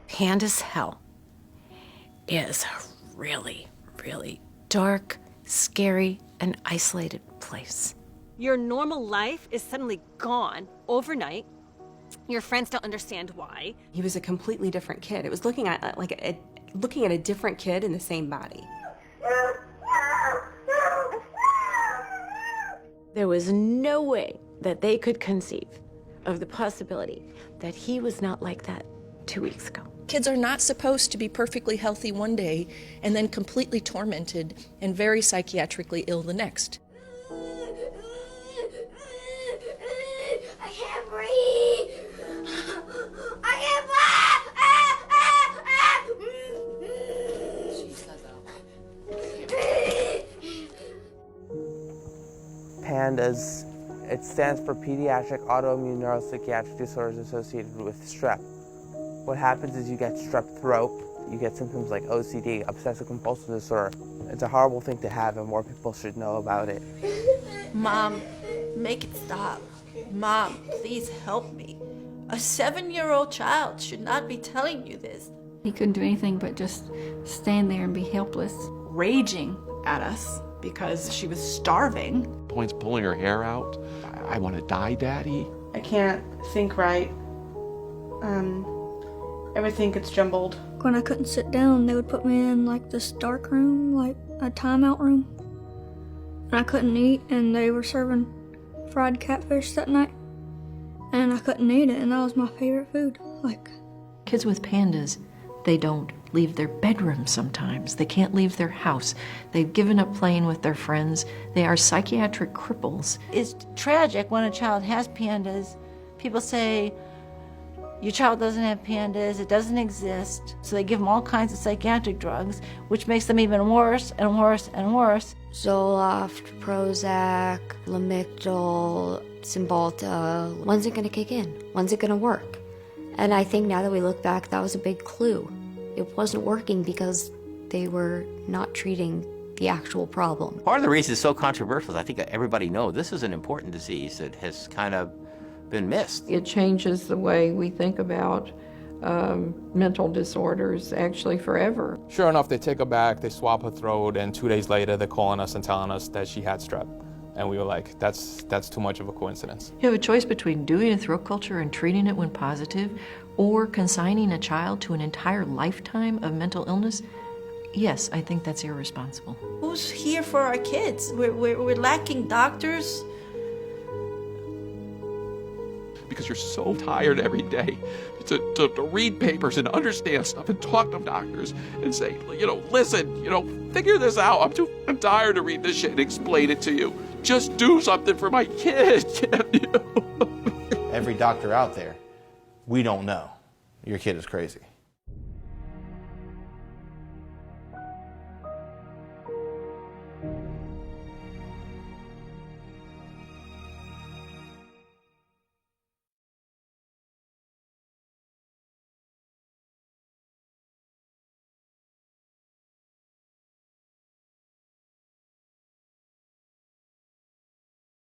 Panda's hell is a really, really dark, scary, and isolated place. Your normal life is suddenly gone overnight. Your friends don't understand why. He was a completely different kid. It was looking at a different kid in the same body. There was no way that they could conceive of the possibility that he was not like that 2 weeks ago. Kids are not supposed to be perfectly healthy one day and then completely tormented and very psychiatrically ill the next. I can't breathe. I can't PANDAS, it stands for Pediatric Autoimmune Neuropsychiatric Disorders Associated with Strep. What happens is you get strep throat, you get symptoms like OCD, obsessive compulsive disorder. It's a horrible thing to have and more people should know about it. Mom, make it stop. Mom, please help me. A 7-year-old child should not be telling you this. He couldn't do anything but just stand there and be helpless. Raging at us because she was starving. Points pulling her hair out. I want to die, Daddy. I can't think right. Everything gets jumbled. When I couldn't sit down, they would put me in like this dark room, like a timeout room. And I couldn't eat, and they were serving fried catfish that night. And I couldn't eat it, and that was my favorite food. Kids with pandas, they don't leave their bedroom sometimes. They can't leave their house. They've given up playing with their friends. They are psychiatric cripples. It's tragic when a child has pandas. People say, your child doesn't have pandas, it doesn't exist. So they give them all kinds of psychiatric drugs, which makes them even worse and worse and worse. Zoloft, Prozac, Lamictal, Cymbalta. When's it going to kick in? When's it going to work? And I think now that we look back, that was a big clue. It wasn't working because they were not treating the actual problem. Part of the reason it's so controversial is I think everybody knows this is an important disease that has kind of been missed. It changes the way we think about mental disorders actually forever. Sure enough, they take her back, they swab her throat, and 2 days later they're calling us and telling us that she had strep. And we were like, that's too much of a coincidence. You have a choice between doing a throat culture and treating it when positive, or consigning a child to an entire lifetime of mental illness. Yes, I think that's irresponsible. Who's here for our kids? We're lacking doctors. Because you're so tired every day to read papers and understand stuff and talk to doctors and say, listen, figure this out. I'm too tired to read this shit and explain it to you. Just do something for my kid. Every doctor out there, we don't know. Your kid is crazy.